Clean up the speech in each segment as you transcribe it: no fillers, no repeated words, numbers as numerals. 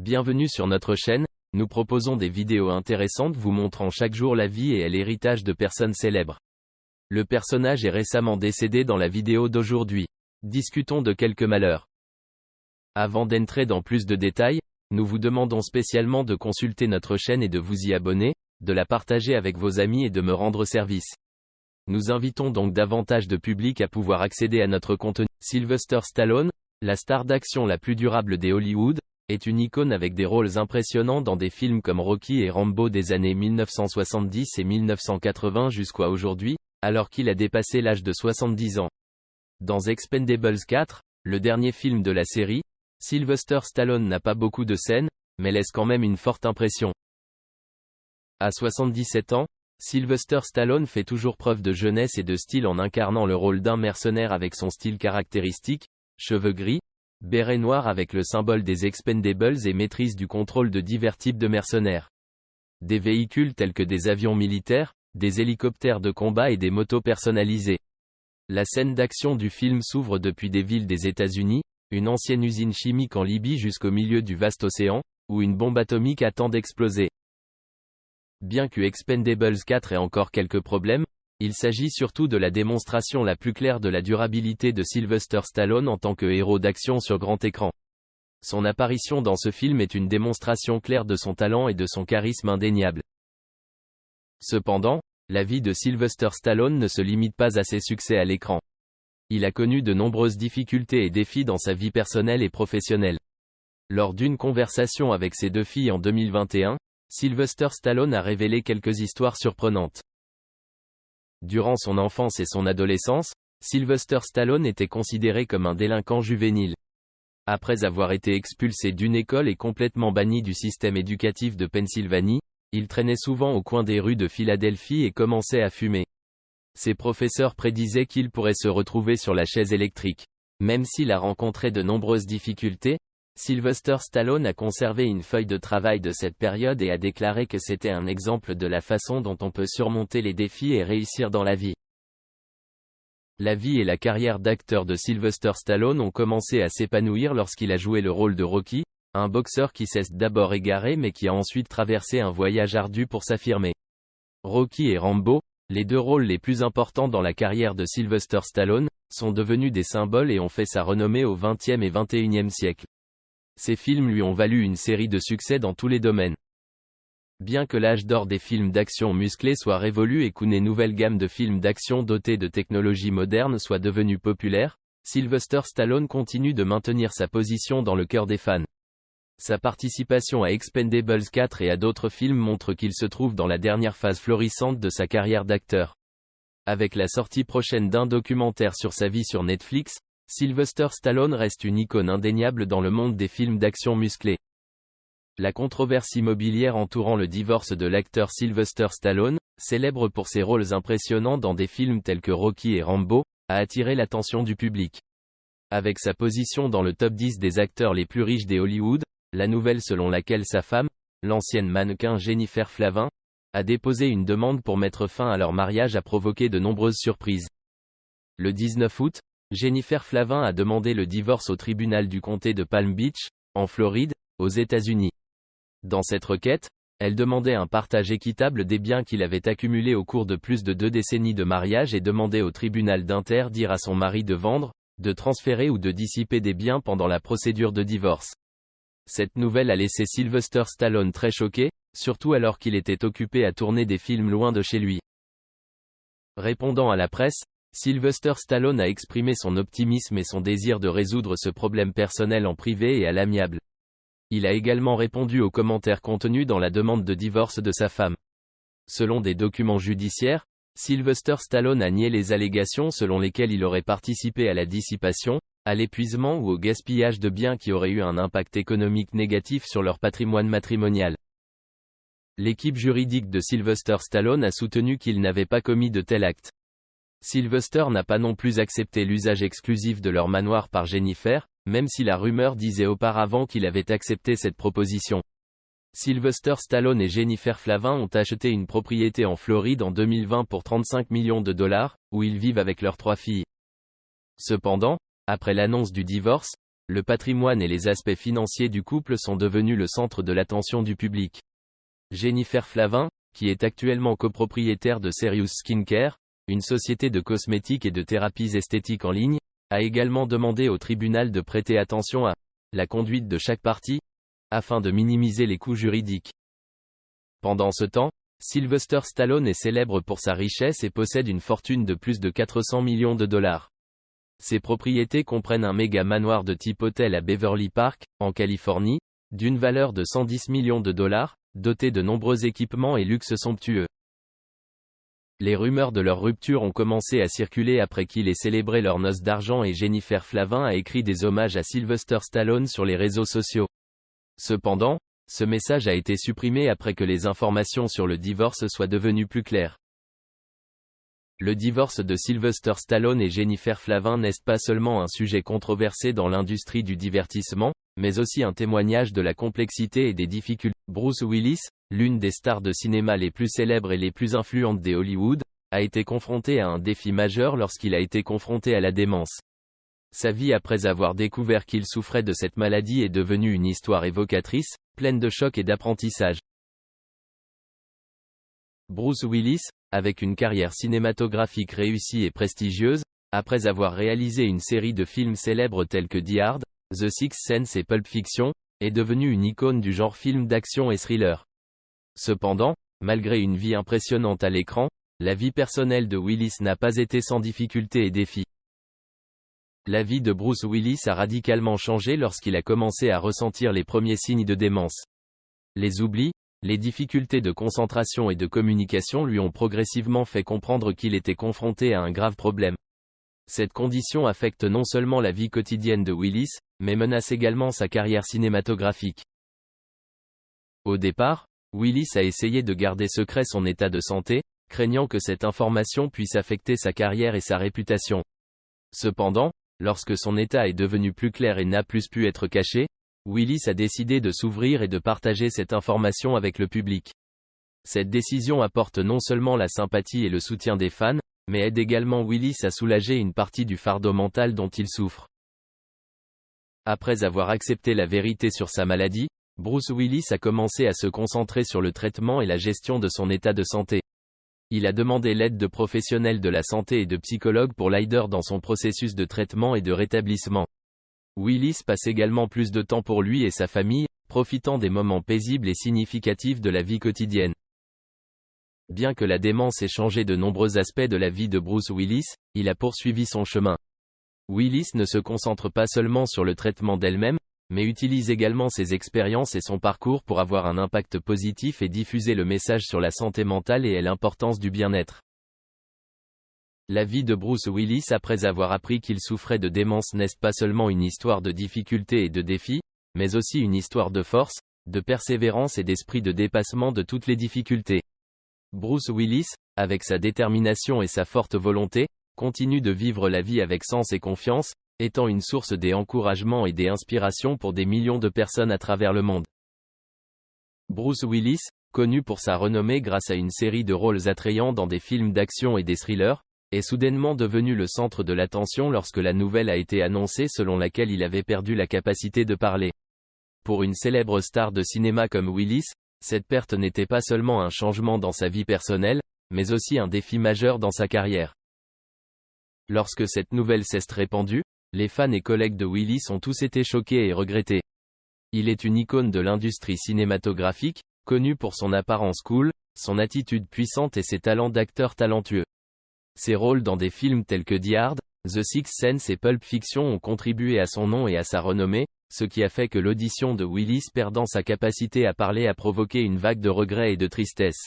Bienvenue sur notre chaîne, nous proposons des vidéos intéressantes vous montrant chaque jour la vie et l'héritage de personnes célèbres. Le personnage est récemment décédé dans la vidéo d'aujourd'hui. Discutons de quelques malheurs. Avant d'entrer dans plus de détails, nous vous demandons spécialement de consulter notre chaîne et de vous y abonner, de la partager avec vos amis et de me rendre service. Nous invitons donc davantage de public à pouvoir accéder à notre contenu. Sylvester Stallone, la star d'action la plus durable des Hollywood, est une icône avec des rôles impressionnants dans des films comme Rocky et Rambo des années 1970 et 1980 jusqu'à aujourd'hui, alors qu'il a dépassé l'âge de 70 ans. Dans Expendables 4, le dernier film de la série, Sylvester Stallone n'a pas beaucoup de scènes, mais laisse quand même une forte impression. À 77 ans, Sylvester Stallone fait toujours preuve de jeunesse et de style en incarnant le rôle d'un mercenaire avec son style caractéristique, cheveux gris, béret noir avec le symbole des Expendables et maîtrise du contrôle de divers types de mercenaires. Des véhicules tels que des avions militaires, des hélicoptères de combat et des motos personnalisées. La scène d'action du film s'ouvre depuis des villes des États-Unis, une ancienne usine chimique en Libye jusqu'au milieu du vaste océan, où une bombe atomique attend d'exploser. Bien que Expendables 4 ait encore quelques problèmes, il s'agit surtout de la démonstration la plus claire de la durabilité de Sylvester Stallone en tant que héros d'action sur grand écran. Son apparition dans ce film est une démonstration claire de son talent et de son charisme indéniable. Cependant, la vie de Sylvester Stallone ne se limite pas à ses succès à l'écran. Il a connu de nombreuses difficultés et défis dans sa vie personnelle et professionnelle. Lors d'une conversation avec ses deux filles en 2021, Sylvester Stallone a révélé quelques histoires surprenantes. Durant son enfance et son adolescence, Sylvester Stallone était considéré comme un délinquant juvénile. Après avoir été expulsé d'une école et complètement banni du système éducatif de Pennsylvanie, il traînait souvent au coin des rues de Philadelphie et commençait à fumer. Ses professeurs prédisaient qu'il pourrait se retrouver sur la chaise électrique. Même s'il a rencontré de nombreuses difficultés, Sylvester Stallone a conservé une feuille de travail de cette période et a déclaré que c'était un exemple de la façon dont on peut surmonter les défis et réussir dans la vie. La vie et la carrière d'acteur de Sylvester Stallone ont commencé à s'épanouir lorsqu'il a joué le rôle de Rocky, un boxeur qui s'est d'abord égaré mais qui a ensuite traversé un voyage ardu pour s'affirmer. Rocky et Rambo, les deux rôles les plus importants dans la carrière de Sylvester Stallone, sont devenus des symboles et ont fait sa renommée au XXe et XXIe siècle. Ces films lui ont valu une série de succès dans tous les domaines. Bien que l'âge d'or des films d'action musclés soit révolu et qu'une nouvelle gamme de films d'action dotés de technologies modernes soit devenue populaire, Sylvester Stallone continue de maintenir sa position dans le cœur des fans. Sa participation à Expendables 4 et à d'autres films montre qu'il se trouve dans la dernière phase florissante de sa carrière d'acteur. Avec la sortie prochaine d'un documentaire sur sa vie sur Netflix, Sylvester Stallone reste une icône indéniable dans le monde des films d'action musclés. La controverse immobilière entourant le divorce de l'acteur Sylvester Stallone, célèbre pour ses rôles impressionnants dans des films tels que Rocky et Rambo, a attiré l'attention du public. Avec sa position dans le top 10 des acteurs les plus riches des Hollywood, la nouvelle selon laquelle sa femme, l'ancienne mannequin Jennifer Flavin, a déposé une demande pour mettre fin à leur mariage a provoqué de nombreuses surprises. Le 19 août, Jennifer Flavin a demandé le divorce au tribunal du comté de Palm Beach, en Floride, aux États-Unis. Dans cette requête, elle demandait un partage équitable des biens qu'il avait accumulés au cours de plus de 2 décennies de mariage et demandait au tribunal d'interdire à son mari de vendre, de transférer ou de dissiper des biens pendant la procédure de divorce. Cette nouvelle a laissé Sylvester Stallone très choqué, surtout alors qu'il était occupé à tourner des films loin de chez lui. Répondant à la presse, Sylvester Stallone a exprimé son optimisme et son désir de résoudre ce problème personnel en privé et à l'amiable. Il a également répondu aux commentaires contenus dans la demande de divorce de sa femme. Selon des documents judiciaires, Sylvester Stallone a nié les allégations selon lesquelles il aurait participé à la dissipation, à l'épuisement ou au gaspillage de biens qui auraient eu un impact économique négatif sur leur patrimoine matrimonial. L'équipe juridique de Sylvester Stallone a soutenu qu'il n'avait pas commis de tel acte. Sylvester n'a pas non plus accepté l'usage exclusif de leur manoir par Jennifer, même si la rumeur disait auparavant qu'il avait accepté cette proposition. Sylvester Stallone et Jennifer Flavin ont acheté une propriété en Floride en 2020 pour 35 millions de dollars, où ils vivent avec leurs 3 filles. Cependant, après l'annonce du divorce, le patrimoine et les aspects financiers du couple sont devenus le centre de l'attention du public. Jennifer Flavin, qui est actuellement copropriétaire de Serious Skincare, une société de cosmétiques et de thérapies esthétiques en ligne, a également demandé au tribunal de prêter attention à la conduite de chaque partie, afin de minimiser les coûts juridiques. Pendant ce temps, Sylvester Stallone est célèbre pour sa richesse et possède une fortune de plus de 400 millions de dollars. Ses propriétés comprennent un méga manoir de type hôtel à Beverly Park, en Californie, d'une valeur de 110 millions de dollars, doté de nombreux équipements et luxes somptueux. Les rumeurs de leur rupture ont commencé à circuler après qu'il ait célébré leur noces d'argent et Jennifer Flavin a écrit des hommages à Sylvester Stallone sur les réseaux sociaux. Cependant, ce message a été supprimé après que les informations sur le divorce soient devenues plus claires. Le divorce de Sylvester Stallone et Jennifer Flavin n'est pas seulement un sujet controversé dans l'industrie du divertissement, mais aussi un témoignage de la complexité et des difficultés. Bruce Willis, l'une des stars de cinéma les plus célèbres et les plus influentes des Hollywood, a été confronté à un défi majeur lorsqu'il a été confronté à la démence. Sa vie après avoir découvert qu'il souffrait de cette maladie est devenue une histoire évocatrice, pleine de chocs et d'apprentissage. Bruce Willis, avec une carrière cinématographique réussie et prestigieuse, après avoir réalisé une série de films célèbres tels que Die Hard, The Sixth Sense et Pulp Fiction, est devenu une icône du genre film d'action et thriller. Cependant, malgré une vie impressionnante à l'écran, la vie personnelle de Willis n'a pas été sans difficultés et défis. La vie de Bruce Willis a radicalement changé lorsqu'il a commencé à ressentir les premiers signes de démence. Les oublis, les difficultés de concentration et de communication lui ont progressivement fait comprendre qu'il était confronté à un grave problème. Cette condition affecte non seulement la vie quotidienne de Willis, mais menace également sa carrière cinématographique. Au départ, Willis a essayé de garder secret son état de santé, craignant que cette information puisse affecter sa carrière et sa réputation. Cependant, lorsque son état est devenu plus clair et n'a plus pu être caché, Willis a décidé de s'ouvrir et de partager cette information avec le public. Cette décision apporte non seulement la sympathie et le soutien des fans, mais aide également Willis à soulager une partie du fardeau mental dont il souffre. Après avoir accepté la vérité sur sa maladie, Bruce Willis a commencé à se concentrer sur le traitement et la gestion de son état de santé. Il a demandé l'aide de professionnels de la santé et de psychologues pour l'aider dans son processus de traitement et de rétablissement. Willis passe également plus de temps pour lui et sa famille, profitant des moments paisibles et significatifs de la vie quotidienne. Bien que la démence ait changé de nombreux aspects de la vie de Bruce Willis, il a poursuivi son chemin. Willis ne se concentre pas seulement sur le traitement d'elle-même, mais utilise également ses expériences et son parcours pour avoir un impact positif et diffuser le message sur la santé mentale et l'importance du bien-être. La vie de Bruce Willis après avoir appris qu'il souffrait de démence n'est pas seulement une histoire de difficultés et de défis, mais aussi une histoire de force, de persévérance et d'esprit de dépassement de toutes les difficultés. Bruce Willis, avec sa détermination et sa forte volonté, continue de vivre la vie avec sens et confiance, étant une source d'encouragement et d'inspiration pour des millions de personnes à travers le monde. Bruce Willis, connu pour sa renommée grâce à une série de rôles attrayants dans des films d'action et des thrillers, est soudainement devenu le centre de l'attention lorsque la nouvelle a été annoncée selon laquelle il avait perdu la capacité de parler. Pour une célèbre star de cinéma comme Willis, cette perte n'était pas seulement un changement dans sa vie personnelle, mais aussi un défi majeur dans sa carrière. Lorsque cette nouvelle s'est répandue, les fans et collègues de Willis ont tous été choqués et regrettés. Il est une icône de l'industrie cinématographique, connu pour son apparence cool, son attitude puissante et ses talents d'acteur talentueux. Ses rôles dans des films tels que Die Hard, The Sixth Sense et Pulp Fiction ont contribué à son nom et à sa renommée, ce qui a fait que l'audition de Willis perdant sa capacité à parler a provoqué une vague de regrets et de tristesse.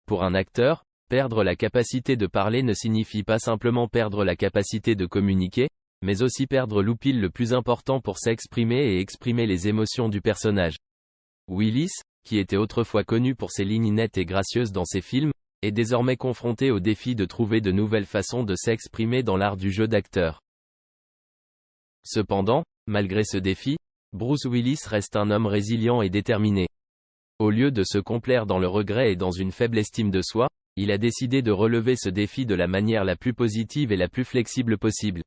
Pour un acteur, perdre la capacité de parler ne signifie pas simplement perdre la capacité de communiquer, mais aussi perdre l'outil le plus important pour s'exprimer et exprimer les émotions du personnage. Willis, qui était autrefois connu pour ses lignes nettes et gracieuses dans ses films, est désormais confronté au défi de trouver de nouvelles façons de s'exprimer dans l'art du jeu d'acteur. Cependant, malgré ce défi, Bruce Willis reste un homme résilient et déterminé. Au lieu de se complaire dans le regret et dans une faible estime de soi, il a décidé de relever ce défi de la manière la plus positive et la plus flexible possible.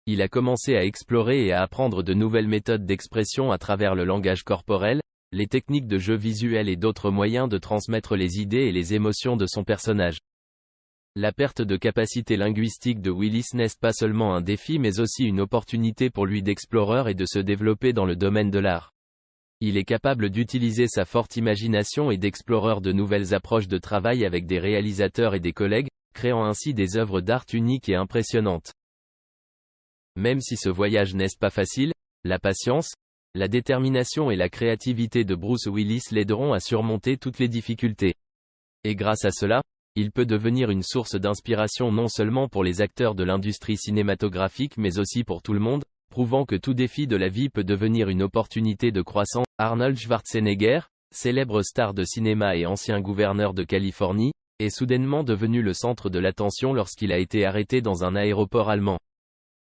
Il a commencé à explorer et à apprendre de nouvelles méthodes d'expression à travers le langage corporel, les techniques de jeu visuel et d'autres moyens de transmettre les idées et les émotions de son personnage. La perte de capacité linguistique de Willis n'est pas seulement un défi mais aussi une opportunité pour lui d'explorer et de se développer dans le domaine de l'art. Il est capable d'utiliser sa forte imagination et d'explorer de nouvelles approches de travail avec des réalisateurs et des collègues, créant ainsi des œuvres d'art uniques et impressionnantes. Même si ce voyage n'est pas facile, la patience, la détermination et la créativité de Bruce Willis l'aideront à surmonter toutes les difficultés. Et grâce à cela, il peut devenir une source d'inspiration non seulement pour les acteurs de l'industrie cinématographique mais aussi pour tout le monde, prouvant que tout défi de la vie peut devenir une opportunité de croissance. Arnold Schwarzenegger, célèbre star de cinéma et ancien gouverneur de Californie, est soudainement devenu le centre de l'attention lorsqu'il a été arrêté dans un aéroport allemand.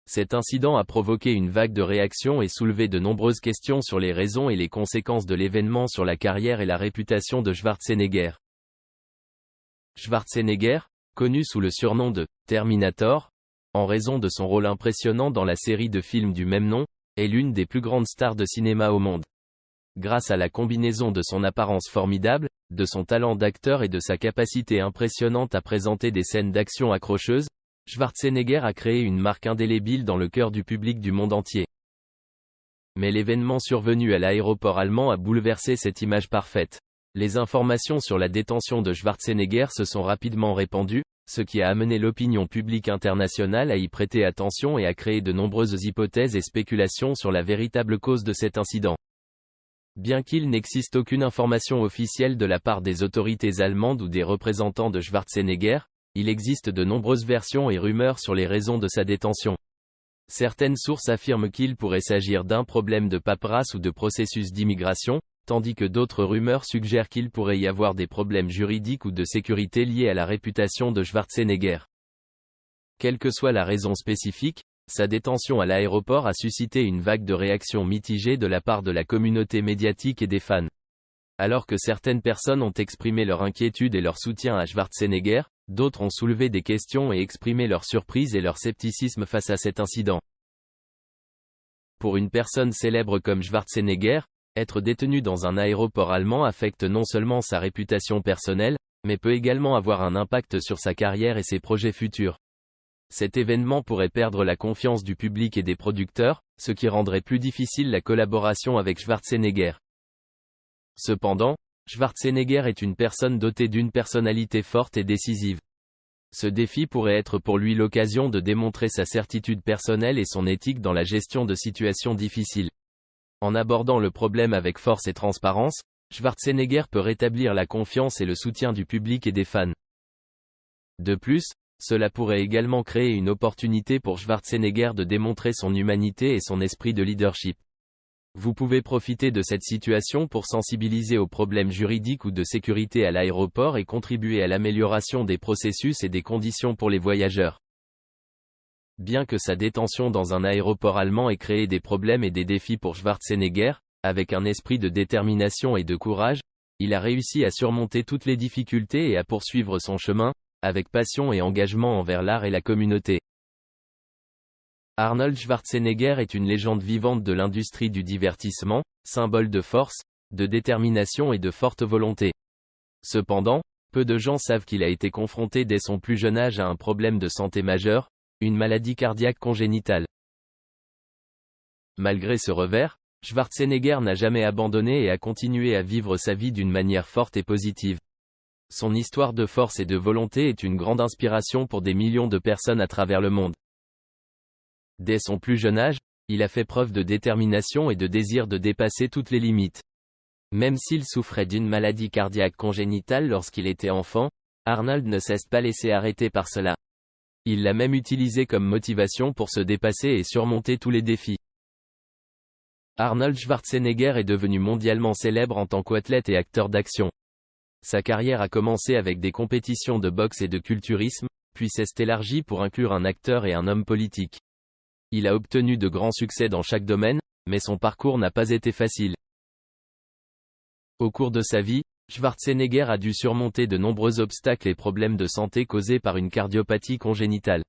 Cet incident a provoqué une vague de réactions et soulevé de nombreuses questions sur les raisons et les conséquences de l'événement sur la carrière et la réputation de Schwarzenegger. Schwarzenegger, connu sous le surnom de Terminator, en raison de son rôle impressionnant dans la série de films du même nom, est l'une des plus grandes stars de cinéma au monde. Grâce à la combinaison de son apparence formidable, de son talent d'acteur et de sa capacité impressionnante à présenter des scènes d'action accrocheuses, Schwarzenegger a créé une marque indélébile dans le cœur du public du monde entier. Mais l'événement survenu à l'aéroport allemand a bouleversé cette image parfaite. Les informations sur la détention de Schwarzenegger se sont rapidement répandues, ce qui a amené l'opinion publique internationale à y prêter attention et à créer de nombreuses hypothèses et spéculations sur la véritable cause de cet incident. Bien qu'il n'existe aucune information officielle de la part des autorités allemandes ou des représentants de Schwarzenegger, il existe de nombreuses versions et rumeurs sur les raisons de sa détention. Certaines sources affirment qu'il pourrait s'agir d'un problème de paperasse ou de processus d'immigration, tandis que d'autres rumeurs suggèrent qu'il pourrait y avoir des problèmes juridiques ou de sécurité liés à la réputation de Schwarzenegger. Quelle que soit la raison spécifique, sa détention à l'aéroport a suscité une vague de réactions mitigées de la part de la communauté médiatique et des fans. Alors que certaines personnes ont exprimé leur inquiétude et leur soutien à Schwarzenegger, d'autres ont soulevé des questions et exprimé leur surprise et leur scepticisme face à cet incident. Pour une personne célèbre comme Schwarzenegger, être détenu dans un aéroport allemand affecte non seulement sa réputation personnelle, mais peut également avoir un impact sur sa carrière et ses projets futurs. Cet événement pourrait perdre la confiance du public et des producteurs, ce qui rendrait plus difficile la collaboration avec Schwarzenegger. Cependant, Schwarzenegger est une personne dotée d'une personnalité forte et décisive. Ce défi pourrait être pour lui l'occasion de démontrer sa certitude personnelle et son éthique dans la gestion de situations difficiles. En abordant le problème avec force et transparence, Schwarzenegger peut rétablir la confiance et le soutien du public et des fans. De plus, cela pourrait également créer une opportunité pour Schwarzenegger de démontrer son humanité et son esprit de leadership. Vous pouvez profiter de cette situation pour sensibiliser aux problèmes juridiques ou de sécurité à l'aéroport et contribuer à l'amélioration des processus et des conditions pour les voyageurs. Bien que sa détention dans un aéroport allemand ait créé des problèmes et des défis pour Schwarzenegger, avec un esprit de détermination et de courage, il a réussi à surmonter toutes les difficultés et à poursuivre son chemin, avec passion et engagement envers l'art et la communauté. Arnold Schwarzenegger est une légende vivante de l'industrie du divertissement, symbole de force, de détermination et de forte volonté. Cependant, peu de gens savent qu'il a été confronté dès son plus jeune âge à un problème de santé majeur, une maladie cardiaque congénitale. Malgré ce revers, Schwarzenegger n'a jamais abandonné et a continué à vivre sa vie d'une manière forte et positive. Son histoire de force et de volonté est une grande inspiration pour des millions de personnes à travers le monde. Dès son plus jeune âge, il a fait preuve de détermination et de désir de dépasser toutes les limites. Même s'il souffrait d'une maladie cardiaque congénitale lorsqu'il était enfant, Arnold ne s'est pas laissé arrêter par cela. Il l'a même utilisé comme motivation pour se dépasser et surmonter tous les défis. Arnold Schwarzenegger est devenu mondialement célèbre en tant qu'athlète et acteur d'action. Sa carrière a commencé avec des compétitions de boxe et de culturisme, puis s'est élargie pour inclure un acteur et un homme politique. Il a obtenu de grands succès dans chaque domaine, mais son parcours n'a pas été facile. Au cours de sa vie, Schwarzenegger a dû surmonter de nombreux obstacles et problèmes de santé causés par une cardiopathie congénitale.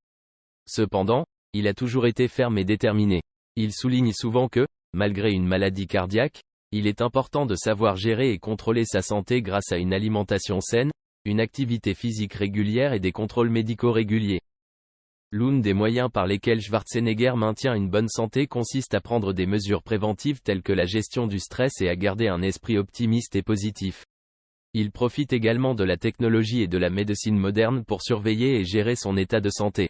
Cependant, il a toujours été ferme et déterminé. Il souligne souvent que, malgré une maladie cardiaque, il est important de savoir gérer et contrôler sa santé grâce à une alimentation saine, une activité physique régulière et des contrôles médicaux réguliers. L'un des moyens par lesquels Schwarzenegger maintient une bonne santé consiste à prendre des mesures préventives telles que la gestion du stress et à garder un esprit optimiste et positif. Il profite également de la technologie et de la médecine moderne pour surveiller et gérer son état de santé.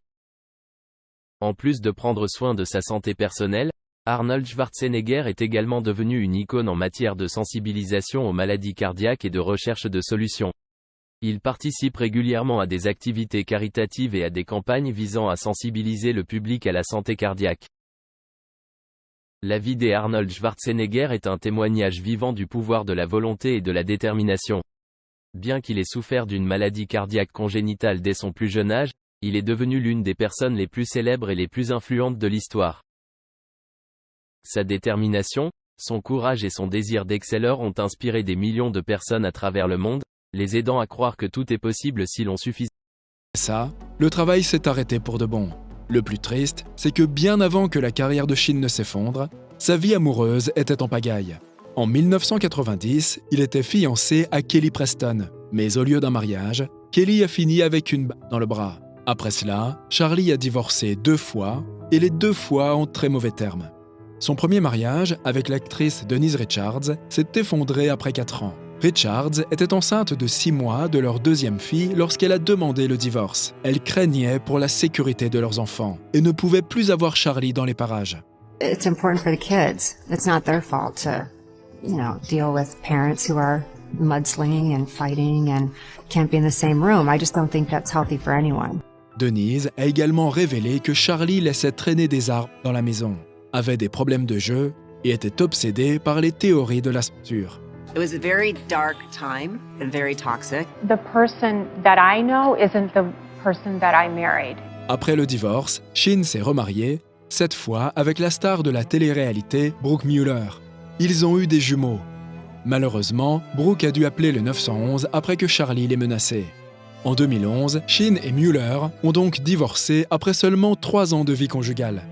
En plus de prendre soin de sa santé personnelle, Arnold Schwarzenegger est également devenu une icône en matière de sensibilisation aux maladies cardiaques et de recherche de solutions. Il participe régulièrement à des activités caritatives et à des campagnes visant à sensibiliser le public à la santé cardiaque. La vie d'Arnold Schwarzenegger est un témoignage vivant du pouvoir de la volonté et de la détermination. Bien qu'il ait souffert d'une maladie cardiaque congénitale dès son plus jeune âge, il est devenu l'une des personnes les plus célèbres et les plus influentes de l'histoire. Sa détermination, son courage et son désir d'exceller ont inspiré des millions de personnes à travers le monde, les aidant à croire que tout est possible si l'on suffit. Ça, le travail s'est arrêté pour de bon. Le plus triste, c'est que bien avant que la carrière de Sheen ne s'effondre, sa vie amoureuse était en pagaille. En 1990, il était fiancé à Kelly Preston, mais au lieu d'un mariage, Kelly a fini avec une balle dans le bras. Après cela, Charlie a divorcé 2 fois, et les 2 fois en très mauvais termes. Son premier mariage, avec l'actrice Denise Richards, s'est effondré après 4 ans. Richards était enceinte de 6 mois de leur 2e fille lorsqu'elle a demandé le divorce. Elle craignait pour la sécurité de leurs enfants et ne pouvait plus avoir Charlie dans les parages. It's important for the kids. It's not their fault to, deal with parents who are mudslinging and fighting and can't be in the same room. I just don't think that's healthy for anyone. Denise a également révélé que Charlie laissait traîner des armes dans la maison, avait des problèmes de jeu et était obsédé par les théories de la censure. It was a very dark time and very toxic. The person that I know isn't the person that I married. Après le divorce, Sheen s'est remarié, cette fois avec la star de la télé-réalité Brooke Muller. Ils ont eu des jumeaux. Malheureusement, Brooke a dû appeler le 911 après que Charlie l'ait menacé. En 2011, Sheen et Muller ont donc divorcé après seulement 3 ans de vie conjugale.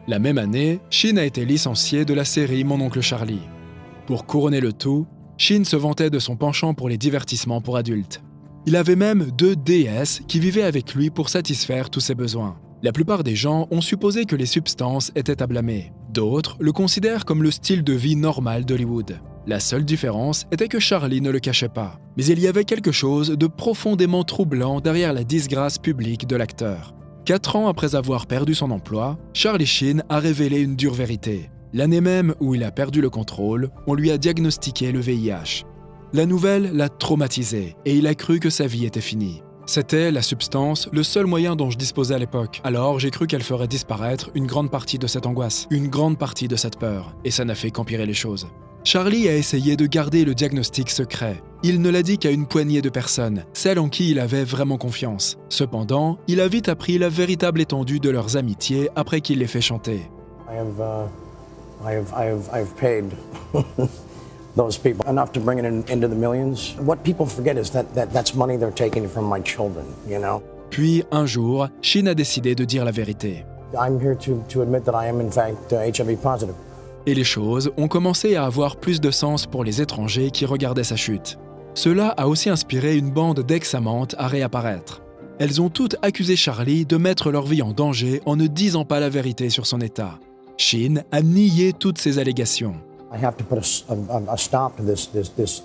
La même année, Sheen a été licencié de la série Mon oncle Charlie. Pour couronner le tout, Sheen se vantait de son penchant pour les divertissements pour adultes. Il avait même 2 déesses qui vivaient avec lui pour satisfaire tous ses besoins. La plupart des gens ont supposé que les substances étaient à blâmer. D'autres le considèrent comme le style de vie normal d'Hollywood. La seule différence était que Charlie ne le cachait pas. Mais il y avait quelque chose de profondément troublant derrière la disgrâce publique de l'acteur. 4 ans après avoir perdu son emploi, Charlie Sheen a révélé une dure vérité. L'année même où il a perdu le contrôle, on lui a diagnostiqué le VIH. La nouvelle l'a traumatisé et il a cru que sa vie était finie. C'était, la substance, le seul moyen dont je disposais à l'époque. Alors j'ai cru qu'elle ferait disparaître une grande partie de cette angoisse, une grande partie de cette peur, et ça n'a fait qu'empirer les choses. Charlie a essayé de garder le diagnostic secret. Il ne l'a dit qu'à une poignée de personnes, celles en qui il avait vraiment confiance. Cependant, il a vite appris la véritable étendue de leurs amitiés après qu'il les fait chanter. I've paid those people enough to bring it into the millions. What people forget is that's money they're taking from my children, Puis, un jour, Sheen a décidé de dire la vérité. I'm here to admit that I am in fact HIV positive. Et les choses ont commencé à avoir plus de sens pour les étrangers qui regardaient sa chute. Cela a aussi inspiré une bande d'ex-amantes à réapparaître. Elles ont toutes accusé Charlie de mettre leur vie en danger en ne disant pas la vérité sur son état. Sheen a nié toutes ces allégations. I have to put a stop to this